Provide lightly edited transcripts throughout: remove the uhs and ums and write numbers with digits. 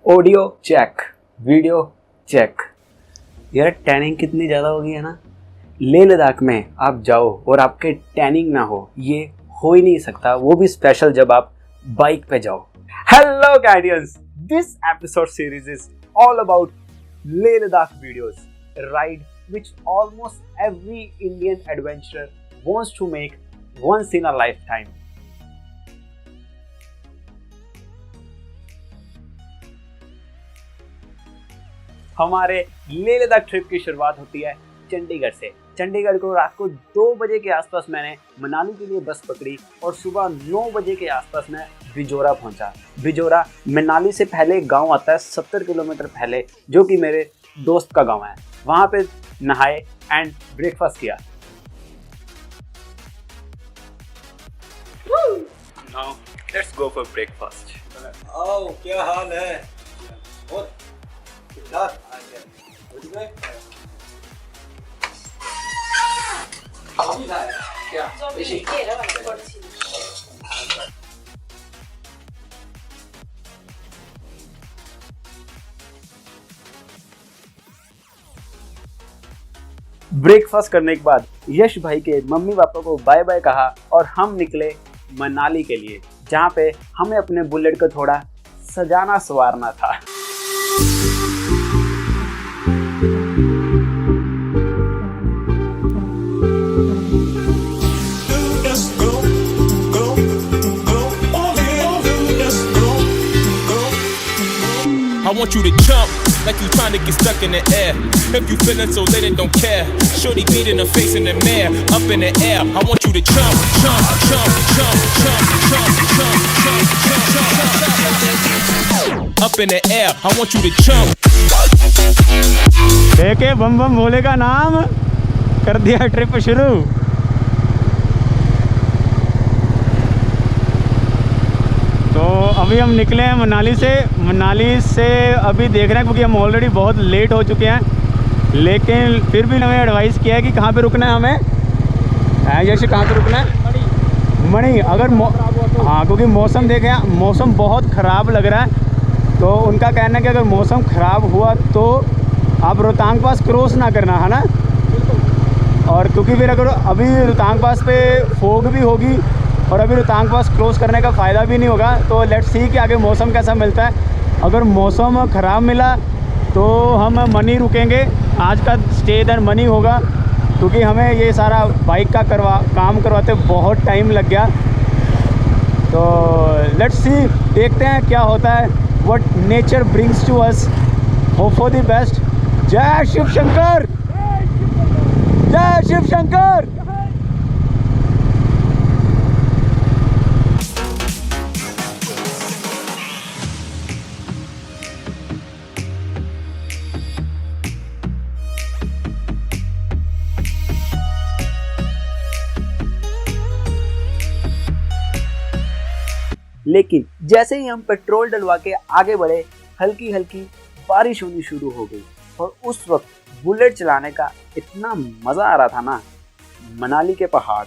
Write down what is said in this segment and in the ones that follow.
Audio check, video check. यार tanning कितनी ज़्यादा हो गई है ना। लेह लद्दाख में आप जाओ और आपके टैनिंग ना हो, ये हो ही नहीं सकता, वो भी स्पेशल जब आप बाइक पे जाओ। Hello guidians, this episode series is all about Leh Ladakh videos, ride which almost every Indian adventurer wants to make once in a lifetime. हमारे लेह लद्दाख ट्रिप की शुरुआत होती है चंडीगढ़ से। चंडीगढ़ को रात को 2 बजे के आसपास मैंने मनाली के लिए बस पकड़ी और सुबह 9 बजे के आसपास मैं बिजोरा पहुंचा। बिजोरा मनाली से पहले एक गांव आता है 70 किलोमीटर पहले, जो कि मेरे दोस्त का गांव है। वहां पे नहाए एंड ब्रेकफास्ट किया। Now let's go for breakfast. आओ, क्या हाल है? और ठीक-ठाक? क्या? ब्रेकफास्ट करने के बाद यश भाई के मम्मी पापा को बाय बाय कहा और हम निकले मनाली के लिए, जहाँ पे हमें अपने बुलेट को थोड़ा सजाना संवारना था। I want you to jump like you trying to get stuck in the air. If you feeling so lit and don't care, shorty beat in the face in the mirror, up in the air. I want you to jump, jump, jump, jump, jump, jump, jump, jump, jump, jump, up in the air. I want you to jump. देखे बम बम भोले का नाम, कर दिया trip शुरू। तो अभी हम निकले हैं मनाली से अभी देख रहे हैं, क्योंकि हम ऑलरेडी बहुत लेट हो चुके हैं, लेकिन फिर भी हमें एडवाइस किया है कि कहाँ पे रुकना है हमें। जैसे कहाँ पे रुकना है? मणि। अगर हाँ, क्योंकि मौसम देखें, मौसम बहुत ख़राब लग रहा है, तो उनका कहना है कि अगर मौसम ख़राब हुआ तो आप रोहतांग पास क्रॉस ना करना, है ना। और क्योंकि फिर अगर अभी रोहतांग पास पे फोग भी होगी और अभी रोहतांग पास क्रॉस करने का फ़ायदा भी नहीं होगा, तो लेट्स सी कि आगे मौसम कैसा मिलता है। अगर मौसम ख़राब मिला तो हम मनी रुकेंगे, आज का स्टे इधर मनी होगा, क्योंकि हमें ये सारा बाइक का काम करवाते बहुत टाइम लग गया। तो लेट्स सी, देखते हैं क्या होता है, what nature brings to us, hope for the best. जय शिव शंकर, जय शिव शंकर। लेकिन जैसे ही हम पेट्रोल डलवा के आगे बढ़े, हल्की हल्की बारिश होनी शुरू हो गई और उस वक्त बुलेट चलाने का इतना मज़ा आ रहा था ना। मनाली के पहाड़,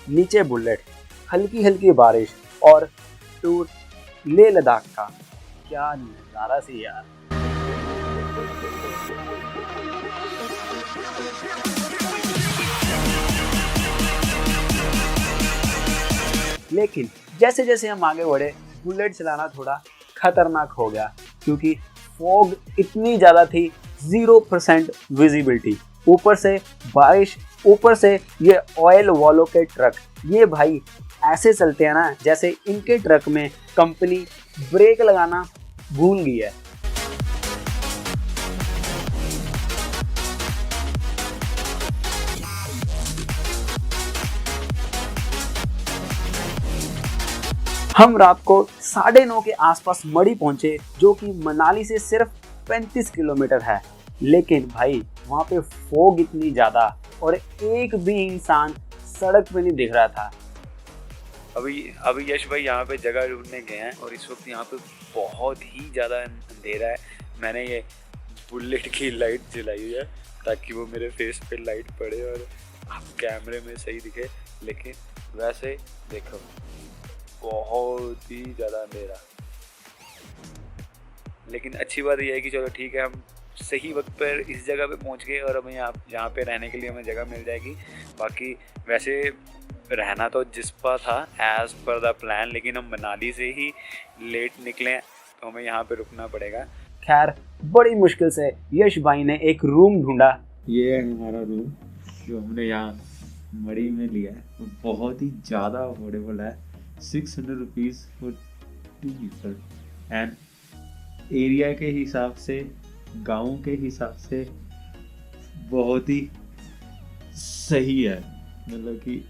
नीचे बुलेट, हल्की हल्की बारिश और टूर लेह लद्दाख का क्या नज़ारा सी यार। लेकिन जैसे जैसे हम आगे बढ़े, बुलेट चलाना थोड़ा खतरनाक हो गया, क्योंकि फॉग इतनी ज़्यादा थी, 0% विजिबिलिटी, ऊपर से बारिश, ऊपर से ये ऑयल वालों के ट्रक, ये भाई ऐसे चलते हैं ना जैसे इनके ट्रक में कंपनी ब्रेक लगाना भूल गई है। हम रात को 9:30 के आसपास मड़ी पहुंचे, जो कि मनाली से सिर्फ 35 किलोमीटर है। लेकिन भाई वहाँ पे फॉग इतनी ज़्यादा और एक भी इंसान सड़क पे नहीं दिख रहा था। अभी यश भाई यहाँ पे जगह ढूंढने गए हैं और इस वक्त यहाँ पे बहुत ही ज़्यादा अंधेरा है। मैंने ये बुलेट की लाइट जलाई हुई है ताकि वो मेरे फेस पे लाइट पड़े और कैमरे में सही दिखे, लेकिन वैसे देखो बहुत ही ज़्यादा अंधेरा। लेकिन अच्छी बात यह है कि चलो ठीक है, हम सही वक्त पर इस जगह पे पहुंच गए और हमें यहाँ पे रहने के लिए हमें जगह मिल जाएगी। बाकी वैसे रहना तो जिस्पा था एज़ पर द प्लान, लेकिन हम मनाली से ही लेट निकले तो हमें यहाँ पे रुकना पड़ेगा। खैर बड़ी मुश्किल से यश भाई ने एक रूम ढूंढा। ये है हमारा रूम जो हमने यहाँ मड़ी में लिया है। वो बहुत ही ज़्यादा अफोर्डेबल है, 600 rupees for 2 people. And area के हिसाब से, गांव के हिसाब से बहुत ही सही है। मतलब कि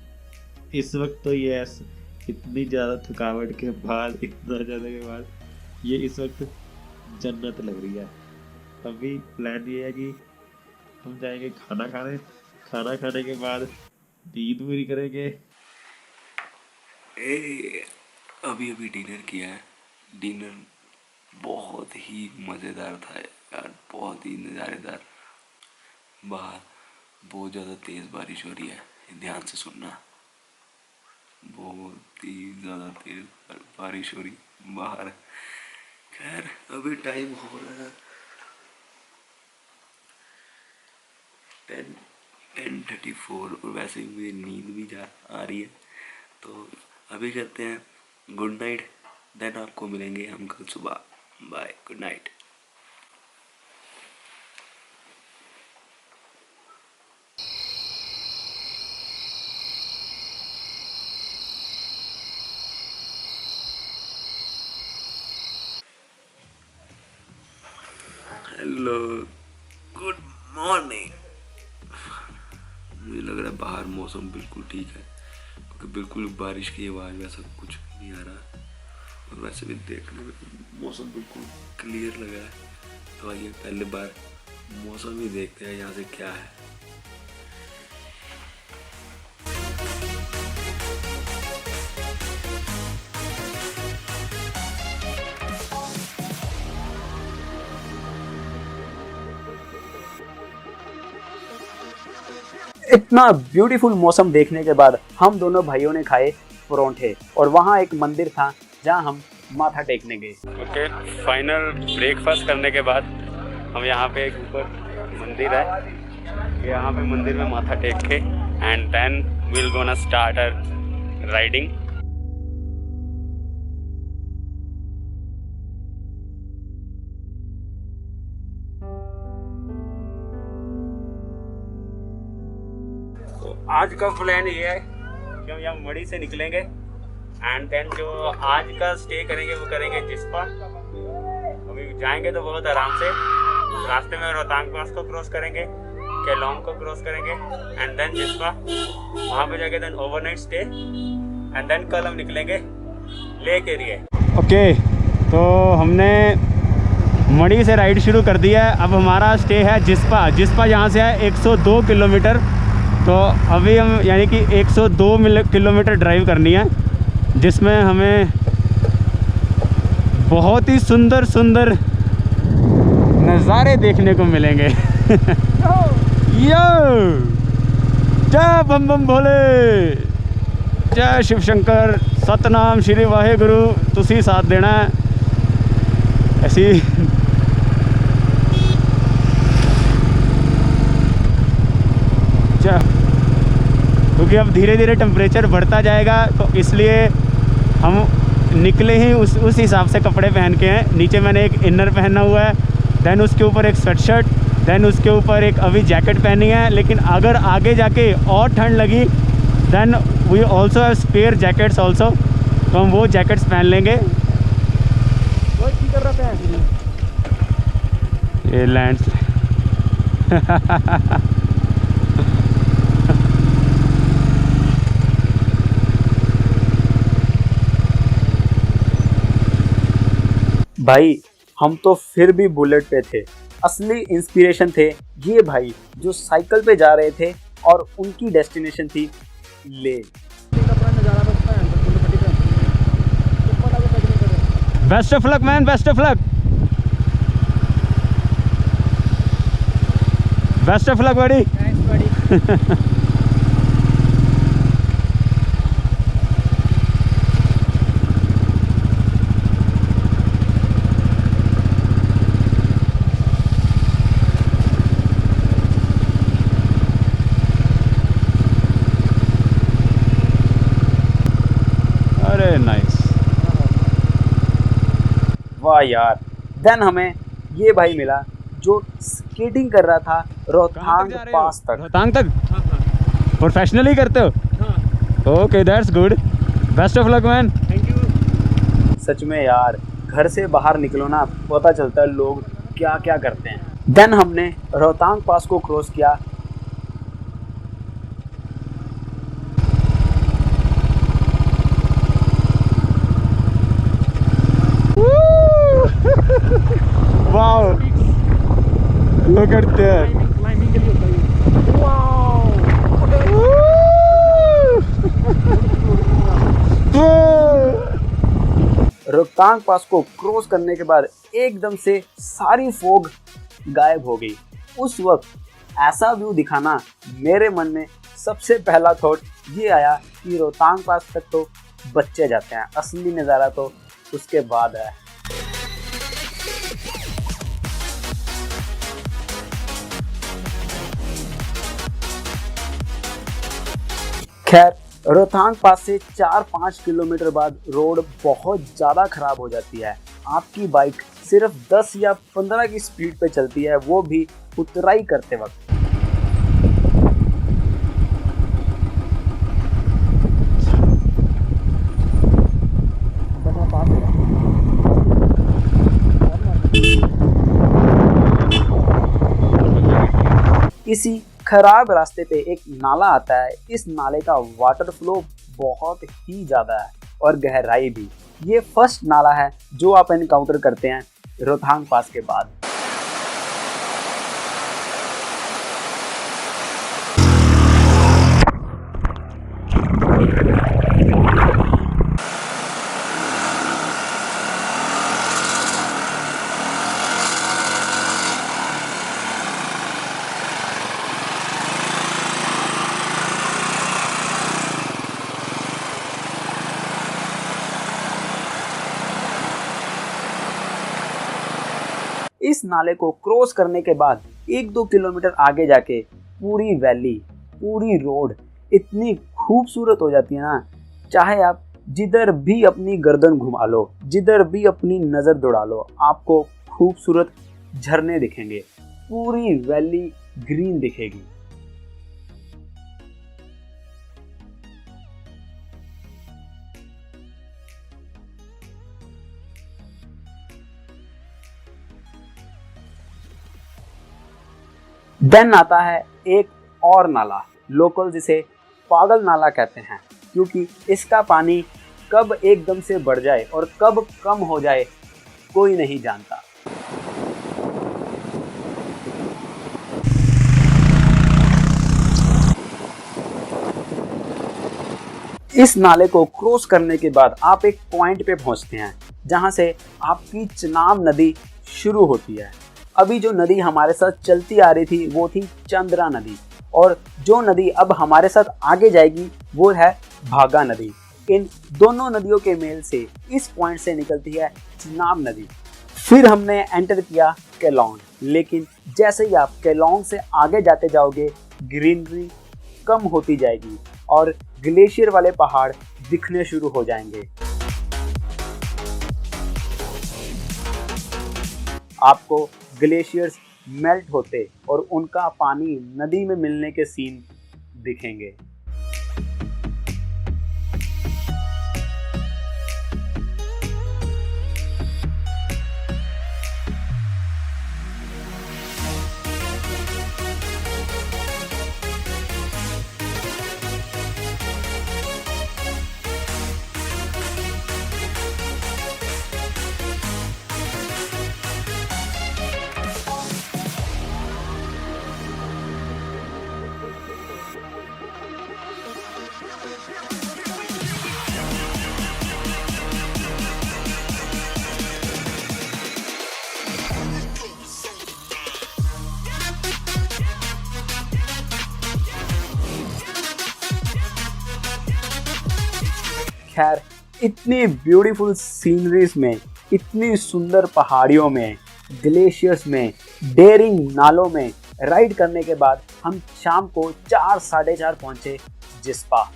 इस वक्त तो ये इतनी ज़्यादा थकावट के बाद, इतना ज़्यादा के बाद ये इस वक्त जन्नत लग रही है। अभी प्लान ये है कि हम जाएंगे खाना खाने के बाद नींद पूरी करेंगे। अभी डिनर किया है। डिनर बहुत ही मज़ेदार था यार, बहुत ही नज़ारेदार। बाहर बहुत ज़्यादा तेज़ बारिश हो रही है, ध्यान से सुनना। बहुत ही ज़्यादा तेज़ बारिश हो रही बाहर। खैर अभी टाइम हो रहा है 10:34 और वैसे ही मुझे नींद भी आ रही है, तो अभी करते हैं गुड नाइट। देन आपको मिलेंगे हम कल सुबह। Bye, good night. Hello, good morning. मुझे लग रहा है बाहर मौसम बिल्कुल ठीक है, क्योंकि बिल्कुल बारिश की आवाज़ वैसा कुछ नहीं आ रहा, और वैसे भी देखने में मौसम बिल्कुल क्लियर लग रहा है। तो आइए पहले बार मौसम ही देखते हैं यहाँ से क्या है। इतना ब्यूटीफुल मौसम देखने के बाद हम दोनों भाइयों ने खाए परोंठे, और वहाँ एक मंदिर था जहाँ हम माथा टेकने गए। ओके, फाइनल ब्रेकफास्ट करने के बाद हम यहाँ पे एक ऊपर मंदिर है, यहाँ पे मंदिर में माथा टेक के and then will gonna start our riding. आज का प्लान ये है कि हम यहाँ मड़ी से निकलेंगे एंड देन जो आज का स्टे करेंगे वो करेंगे जिस्पा। अभी जाएंगे तो बहुत आराम से, रास्ते में रोहतांग पास को क्रॉस करेंगे, केलोंग को क्रॉस करेंगे एंड देन जिस्पा। वहाँ पे जाके then overnight stay and then कल हम निकलेंगे लेक एरिया। ओके, तो हमने मड़ी से राइड शुरू कर दिया है। अब हमारा स्टे है जिस्पा। जिस्पा यहाँ से है 102 किलोमीटर। तो अभी हम यानी कि 102 किलोमीटर ड्राइव करनी है, जिसमें हमें बहुत ही सुंदर सुंदर नज़ारे देखने को मिलेंगे। यो, जय बम बम भोले, जय शिव शंकर, सतनाम श्री वाहेगुरु। तुसी साथ देना है ऐसी। क्योंकि अब धीरे धीरे टेम्परेचर बढ़ता जाएगा, तो इसलिए हम निकले ही उस हिसाब से कपड़े पहन के हैं। नीचे मैंने एक इनर पहना हुआ है, देन उसके ऊपर एक स्वेटशर्ट, देन उसके ऊपर एक अभी जैकेट पहनी है। लेकिन अगर आगे जाके और ठंड लगी then we also have spare jackets also, तो हम वो जैकेट्स पहन लेंगे। कर रहा है ये लैंड भाई हम तो फिर भी बुलेट पे थे। असली इंस्पिरेशन थे ये भाई जो साइकिल पे जा रहे थे और उनकी डेस्टिनेशन थी ले। Best of luck man, best of luck, best of luck बड़ी। यार। देन हमें ये भाई मिला जो स्केटिंग कर रहा था रोहतांग पास तक। रोहतांग तक प्रोफेशनली करते हो? Okay, that's good, best of luck man. Thank you. सच में यार, घर से बाहर निकलो ना, पता चलता है लोग क्या क्या करते हैं। देन हमने रोहतांग पास को क्रॉस किया। वाओ, लोग करते हैं। रोहतांग पास को क्रॉस करने के बाद एकदम से सारी फोग गायब हो गई। उस वक्त ऐसा व्यू दिखाना, मेरे मन में सबसे पहला थॉट ये आया कि रोहतांग पास तक तो बच्चे जाते हैं, असली नज़ारा तो उसके बाद है। खैर, रोहतांग पास से 4-5 किलोमीटर बाद रोड बहुत ज़्यादा ख़राब हो जाती है। आपकी बाइक सिर्फ 10 या 15 की स्पीड पे चलती है, वो भी उतराई करते वक्त। इसी खराब रास्ते पे एक नाला आता है। इस नाले का वाटर फ्लो बहुत ही ज़्यादा है और गहराई भी। ये फर्स्ट नाला है जो आप एनकाउंटर करते हैं रोहतांग पास के बाद। इस नाले को क्रॉस करने के बाद 1-2 किलोमीटर आगे जाके पूरी वैली, पूरी रोड इतनी खूबसूरत हो जाती है ना, चाहे आप जिधर भी अपनी गर्दन घुमा लो, जिधर भी अपनी नज़र दौड़ा लो, आपको खूबसूरत झरने दिखेंगे, पूरी वैली ग्रीन दिखेगी। देन आता है एक और नाला, लोकल जिसे पागल नाला कहते हैं, क्योंकि इसका पानी कब एकदम से बढ़ जाए और कब कम हो जाए कोई नहीं जानता। इस नाले को क्रॉस करने के बाद आप एक पॉइंट पे पहुंचते हैं जहां से आपकी चिनाब नदी शुरू होती है। अभी जो नदी हमारे साथ चलती आ रही थी वो थी चंद्रा नदी, और जो नदी अब हमारे साथ आगे जाएगी वो है भागा नदी। इन दोनों नदियों के मेल से इस पॉइंट से निकलती है चिनाब नदी। फिर हमने एंटर किया केलोंग, लेकिन जैसे ही आप केलोंग से आगे जाते जाओगे ग्रीनरी कम होती जाएगी और ग्लेशियर वाले पहाड़ दिखने शुरू हो जाएंगे। आपको ग्लेशियर्स मेल्ट होते और उनका पानी नदी में मिलने के सीन दिखेंगे। खैर, इतनी ब्यूटीफुल सीनरीज में, इतनी सुंदर पहाड़ियों में, ग्लेशियर्स में, डेयरिंग नालों में राइड करने के बाद हम शाम को 4-4:30 पहुंचे जिस्पा।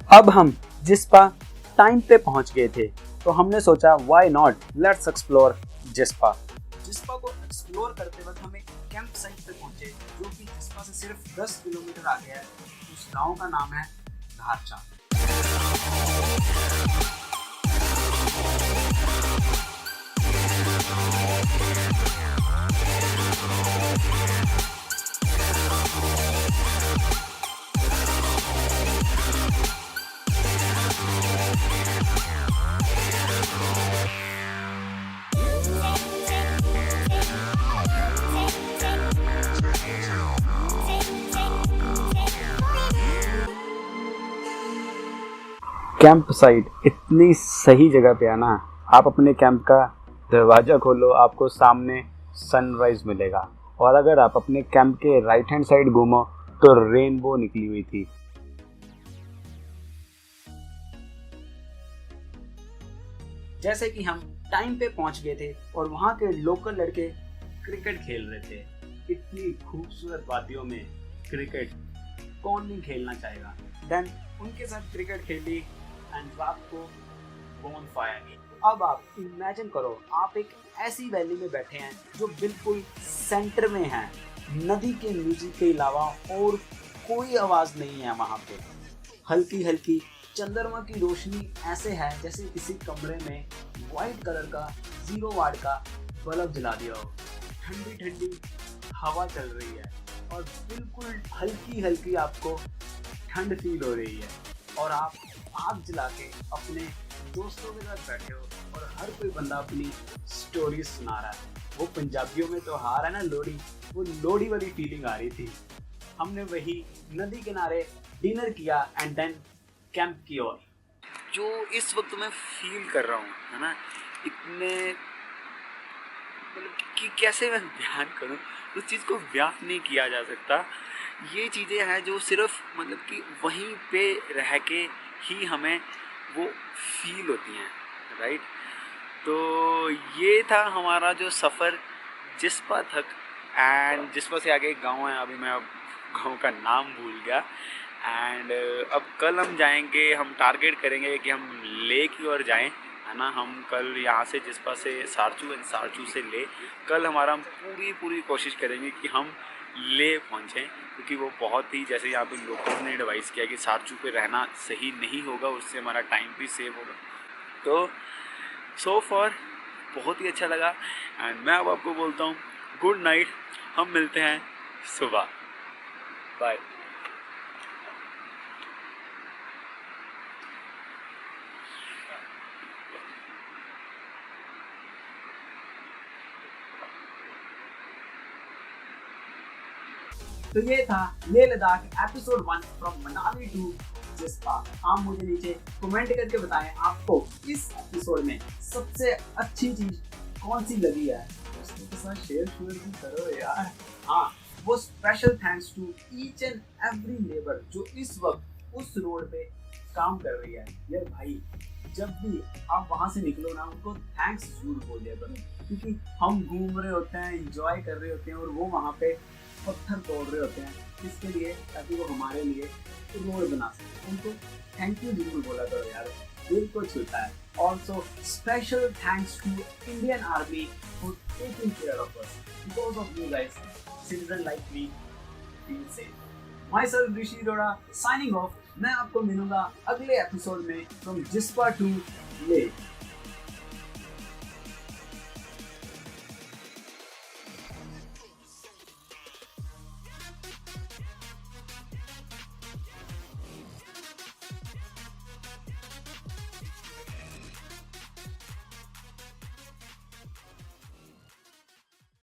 अब हम जिस्पा टाइम पे पहुंच गए थे, तो हमने सोचा why not, let's explore Jispa. Jispa को एक्सप्लोर करते वक्त हम एक कैंप साइट पे पहुंचे, जो कि जिस्पा से सिर्फ 10 किलोमीटर आगे है। उस गांव का नाम है धारचा। कैंप साइट इतनी सही जगह पे है ना, आप अपने कैंप का दरवाज़ा खोलो, आपको सामने सनराइज मिलेगा, और अगर आप अपने कैंप के राइट हैंड साइड घूमो तो रेनबो निकली हुई थी। जैसे कि हम टाइम पे पहुंच गए थे और वहां के लोकल लड़के क्रिकेट खेल रहे थे। इतनी खूबसूरत वादियों में क्रिकेट कौन नहीं खेलना चाहेगा। देन उनके साथ क्रिकेट खेली एंड रात को बोनफायर। अब आप इमेजिन करो, आप एक ऐसी वैली में बैठे हैं जो बिल्कुल सेंटर में है, नदी के म्यूजिक के अलावा और कोई आवाज़ नहीं है वहाँ पे। हल्की हल्की चंद्रमा की रोशनी ऐसे है जैसे किसी कमरे में वाइट कलर का 0 वाट का बल्ब जला दिया हो। ठंडी ठंडी हवा चल रही है और बिल्कुल हल्की हल्की आपको ठंड फील हो रही है, और आप आग जला के अपने दोस्तों के साथ बैठे हो और हर कोई बंदा अपनी स्टोरी सुना रहा है। वो पंजाबियों में त्योहार है ना लोहड़ी, वो लोहड़ी वाली फीलिंग आ रही थी। हमने वही नदी किनारे डिनर किया एंड देन कैंप की ओर। जो इस वक्त मैं फील कर रहा हूँ है ना, इतने मतलब कि कैसे मैं बयान करूँ, उस चीज़ को बयान नहीं किया जा सकता। ये चीज़ें हैं जो सिर्फ मतलब कि वहीं पे रह के ही हमें वो फील होती हैं, राइट। तो ये था हमारा जो सफ़र जिस्पा तक। एंड जिस्पा से आगे एक गाँव है, अभी मैं गाँव का नाम भूल गया। एंड अब कल हम जाएंगे, हम टारगेट करेंगे कि हम ले की ओर जाएं, है ना। हम कल यहाँ से जिस्पा से सारचू एंड सारचू से ले, कल हमारा हम पूरी कोशिश करेंगे कि हम ले पहुँचें, क्योंकि वो बहुत ही, जैसे यहाँ पे लोगों ने एडवाइस किया कि सारचू पे रहना सही नहीं होगा, उससे हमारा टाइम भी सेव होगा। तो सो फॉर बहुत ही अच्छा लगा एंड मैं अब आपको बोलता हूँ गुड नाइट। हम मिलते हैं सुबह, बाय। तो ये था Leh Ladakh episode 1 from Manali to Jispa. आप मुझे नीचे कमेंट करके बताएं आपको इस एपिसोड में सबसे अच्छी चीज कौन सी लगी है। दोस्तों के साथ शेयर भी करो यार। हाँ, वो special thanks to each and every labour जो इस वक्त उस रोड पे काम कर रही है। यार भाई, जब भी आप वहाँ से निकलो ना, उनको थैंक्स जरूर बोलिए करो, क्योंकि हम घूम रहे होते हैं, एंजॉय कर रहे होते हैं, और वो वहाँ पे पत्थर तोड़ रहे होते हैं इसके लिए, ताकि वो हमारे लिए रोड बना सके। उनको थैंक यू जरूर बोला करो यार, दिल को छूता है। Also special thanks to Indian army for taking care of us. Because of you guys, citizen like me feel safe. Myself Rishi Arora signing off. मैं आपको मिलूंगा अगले एपिसोड में फ्रॉम जिस्पा टू लेह।